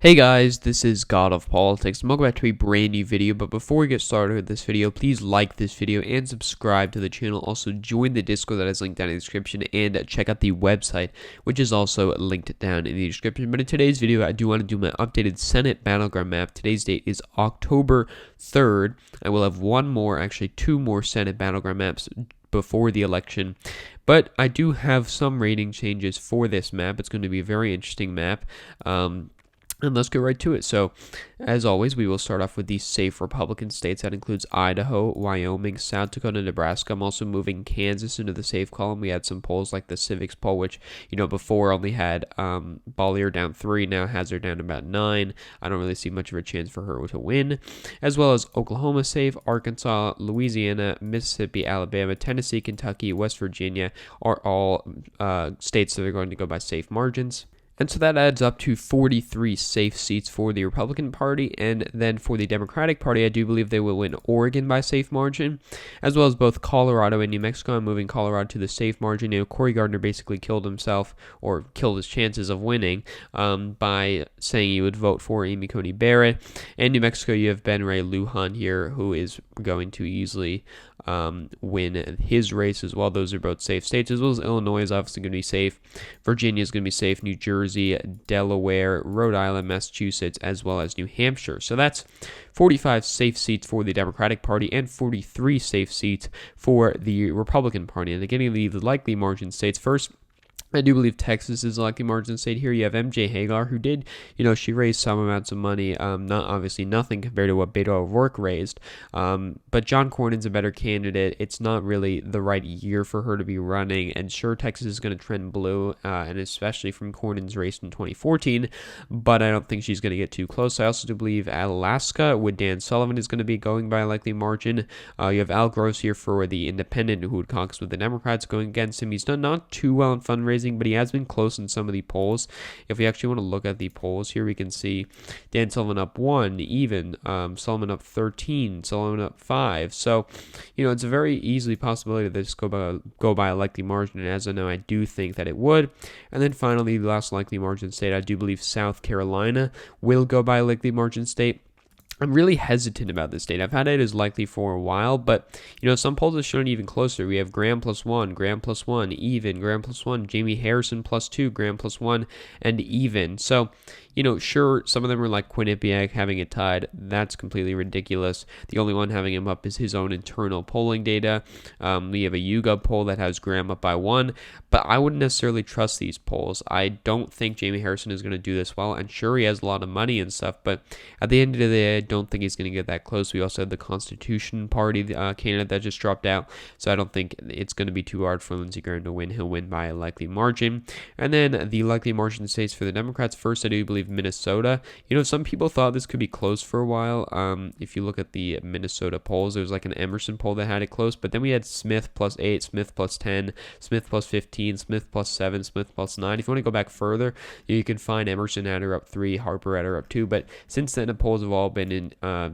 Hey guys, this is God of Politics, and welcome back to a brand new video. But before we get started with this video, please like this video and subscribe to the channel. Also join the Discord that is linked down in the description, and check out the website, which is also linked down in the description. But in today's video, I do want to do my updated Senate Battleground map. Today's date is October 3rd. I will have two more Senate Battleground maps before the election, but I do have some rating changes for this map. It's going to be a very interesting map. And let's get right to it. So, as always, we will start off with the safe Republican states. That includes Idaho, Wyoming, South Dakota, Nebraska. I'm also moving Kansas into the safe column. We had some polls like the Civics poll, which, before only had Bollier down 3, now has her down about 9. I don't really see much of a chance for her to win. As well as Oklahoma safe, Arkansas, Louisiana, Mississippi, Alabama, Tennessee, Kentucky, West Virginia are all states that are going to go by safe margins. And so that adds up to 43 safe seats for the Republican Party. And then for the Democratic Party, I do believe they will win Oregon by safe margin, as well as both Colorado and New Mexico. I'm moving Colorado to the safe margin. Cory Gardner basically killed himself, or killed his chances of winning, by saying he would vote for Amy Coney Barrett. And New Mexico, you have Ben Ray Lujan here, who is going to easily win his race as well. Those are both safe states, as well as Illinois is obviously going to be safe. Virginia is going to be safe. New Jersey, Delaware, Rhode Island, Massachusetts, as well as New Hampshire. So that's 45 safe seats for the Democratic Party and 43 safe seats for the Republican Party. And getting the likely margin states first, I do believe Texas is a likely margin state here. You have MJ Hagar, who did, she raised some amounts of money, not obviously nothing compared to what Beto O'Rourke raised, but John Cornyn's a better candidate. It's not really the right year for her to be running, and sure, Texas is going to trend blue, and especially from Cornyn's race in 2014, but I don't think she's going to get too close. I also do believe Alaska with Dan Sullivan is going to be going by a likely margin. You have Al Gross here for the independent who would caucus with the Democrats going against him. He's done not too well in fundraising, but he has been close in some of the polls. If we actually want to look at the polls here, we can see Dan Sullivan up 1, even, Sullivan up 13, Sullivan up 5. So, it's a very easily possibility that this go by a likely margin, and as I know, I do think that it would. And then finally, the last likely margin state, I do believe South Carolina will go by a likely margin state. I'm really hesitant about this state. I've had it as likely for a while, but, some polls have shown even closer. We have Graham +1, Graham +1, even, Graham +1, Jamie Harrison +2, Graham +1, and even. So, sure, some of them are like Quinnipiac having it tied. That's completely ridiculous. The only one having him up is his own internal polling data. We have a YouGov poll that has Graham up by 1, but I wouldn't necessarily trust these polls. I don't think Jamie Harrison is going to do this well, and sure, he has a lot of money and stuff, but at the end of the day, I don't think he's going to get that close. We also have the Constitution Party candidate that just dropped out, so I don't think it's going to be too hard for Lindsey Graham to win. He'll win by a likely margin. And then the likely margin states for the Democrats. First, I do believe Minnesota. Some people thought this could be close for a while. If you look at the Minnesota polls, there was like an Emerson poll that had it close, but then we had Smith +8, Smith +10, Smith +15, Smith +7, Smith +9. If you want to go back further, you can find Emerson had her up 3, Harper had her up 2, but since then the polls have all been in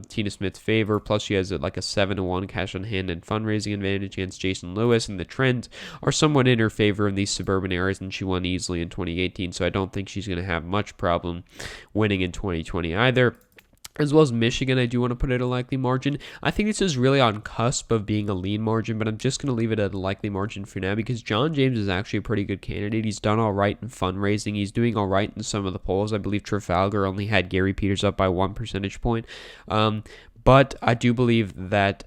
Tina Smith's favor, plus she has like a 7-1 cash on hand and fundraising advantage against Jason Lewis, and the trends are somewhat in her favor in these suburban areas, and she won easily in 2018, so I don't think she's going to have much problem winning in 2020 either. As well as Michigan, I do want to put it at a likely margin. I think this is really on cusp of being a lean margin, but I'm just going to leave it at a likely margin for now because John James is actually a pretty good candidate. He's done all right in fundraising. He's doing all right in some of the polls. I believe Trafalgar only had Gary Peters up by 1 percentage point. But I do believe that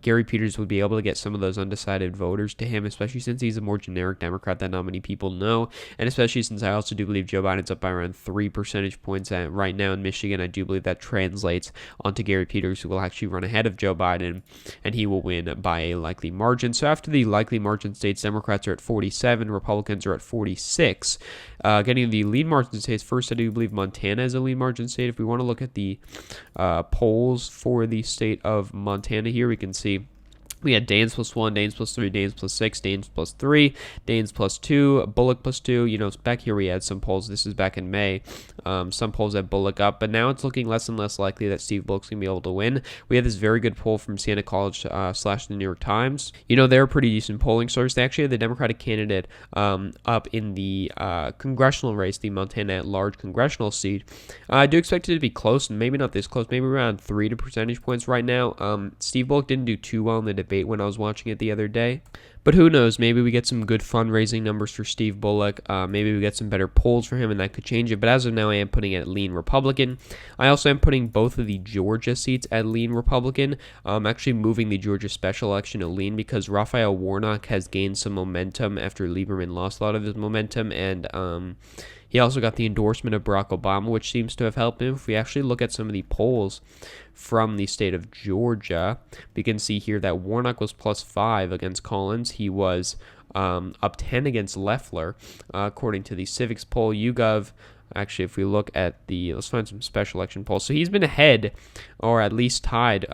Gary Peters would be able to get some of those undecided voters to him, especially since he's a more generic Democrat that not many people know, and especially since I also do believe Joe Biden's up by around 3 percentage points right now in Michigan. I do believe that translates onto Gary Peters, who will actually run ahead of Joe Biden, and he will win by a likely margin. So after the likely margin states, Democrats are at 47, Republicans are at 46. Getting the lead margin states, first I do believe Montana is a lead margin state. If we want to look at the polls for the state of Montana here, we can see We had Daines +1, Daines +3, Daines +6, Daines +3, Daines +2, Bullock +2. You know, back here we had some polls. This is back in May. Some polls had Bullock up, but now it's looking less and less likely that Steve Bullock's going to be able to win. We had this very good poll from Siena College / the New York Times. You know, they're a pretty decent polling source. They actually had the Democratic candidate up in the congressional race, the Montana at-large congressional seat. I do expect it to be close, and maybe not this close, maybe around 3 percentage points right now. Steve Bullock didn't do too well in the debate when I was watching it the other day. But who knows, maybe we get some good fundraising numbers for Steve Bullock. Maybe we get some better polls for him, and that could change it. But as of now, I am putting it at lean Republican. I also am putting both of the Georgia seats at lean Republican. I'm actually moving the Georgia special election to lean because Raphael Warnock has gained some momentum after Lieberman lost a lot of his momentum, and he also got the endorsement of Barack Obama, which seems to have helped him. If we actually look at some of the polls from the state of Georgia, we can see here that Warnock was +5 against Collins. He was up 10 against Loeffler, according to the Civics poll. YouGov, actually, if we look at let's find some special election polls. So he's been ahead, or at least tied,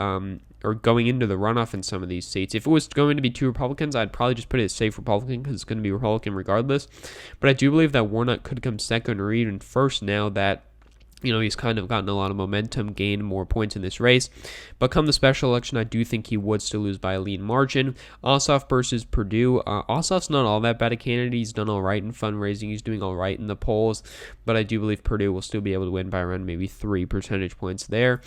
or going into the runoff in some of these states. If it was going to be 2 Republicans, I'd probably just put it as safe Republican because it's going to be Republican regardless. But I do believe that Warnock could come second or even first now that, you know, he's kind of gotten a lot of momentum, gained more points in this race. But come the special election, I do think he would still lose by a lean margin. Ossoff versus Perdue. Ossoff's not all that bad a candidate. He's done all right in fundraising. He's doing all right in the polls. But I do believe Perdue will still be able to win by around maybe 3 percentage points there.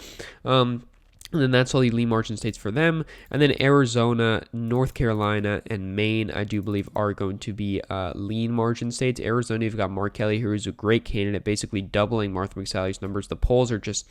And then that's all the lean margin states for them. And then Arizona, North Carolina, and Maine, I do believe, are going to be lean margin states. Arizona, you've got Mark Kelly, who is a great candidate, basically doubling Martha McSally's numbers. The polls are just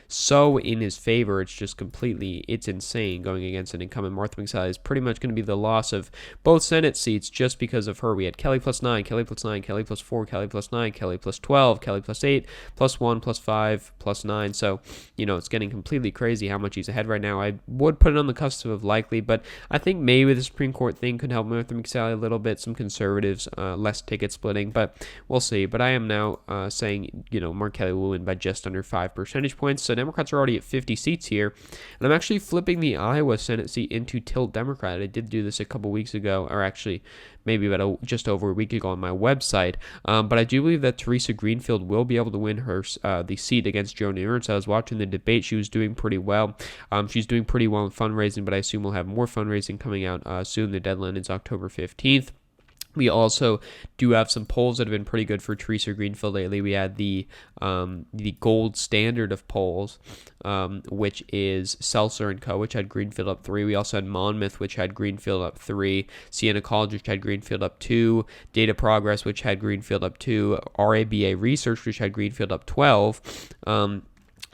so in his favor. It's just it's insane going against an incumbent. Martha McSally is pretty much going to be the loss of both Senate seats just because of her. We had Kelly +9, Kelly +9, Kelly +4, Kelly +9, Kelly +12, Kelly +8, +1, +5, +9. So, you know, it's getting completely crazy how much he's ahead right now. I would put it on the cusp of likely, but I think maybe the Supreme Court thing could help Martha McSally a little bit. Some conservatives, less ticket splitting, but we'll see. But I am now saying, you know, Mark Kelly will win by just under 5 percentage points. So Democrats are already at 50 seats here, and I'm actually flipping the Iowa Senate seat into tilt Democrat. I did do this a couple weeks ago, or actually maybe about just over a week ago on my website. But I do believe that Teresa Greenfield will be able to win her the seat against Joni Ernst. I was watching the debate. She was doing pretty well. She's doing pretty well in fundraising, but I assume we'll have more fundraising coming out soon. The deadline is October 15th. We also do have some polls that have been pretty good for Teresa Greenfield lately. We had the gold standard of polls, which is Seltzer & Co., which had Greenfield up 3. We also had Monmouth, which had Greenfield up 3. Siena College, which had Greenfield up 2. Data Progress, which had Greenfield up 2. RABA Research, which had Greenfield up 12.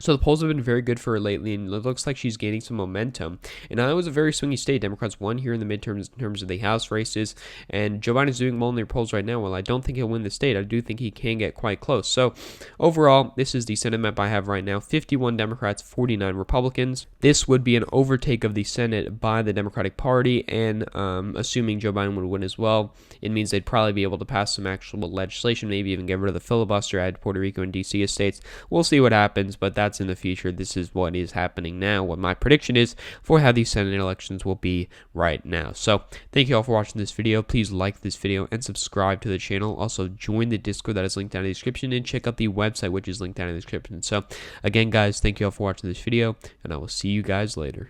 So the polls have been very good for her lately, and it looks like she's gaining some momentum. And Iowa's a very swingy state. Democrats won here in the midterms in terms of the House races, and Joe Biden's doing well in their polls right now. While I don't think he'll win the state, I do think he can get quite close. So overall, this is the Senate map I have right now. 51 Democrats, 49 Republicans. This would be an overtake of the Senate by the Democratic Party, and assuming Joe Biden would win as well, it means they'd probably be able to pass some actual legislation, maybe even get rid of the filibuster, add Puerto Rico and D.C. as states. We'll see what happens, but that's in the future. This is what is happening now, what my prediction is for how these Senate elections will be right now. So thank you all for watching this video. Please like this video and subscribe to the channel. Also join the Discord that is linked down in the description, and check out the website, which is linked down in the description. So again, guys, thank you all for watching this video, and I will see you guys later.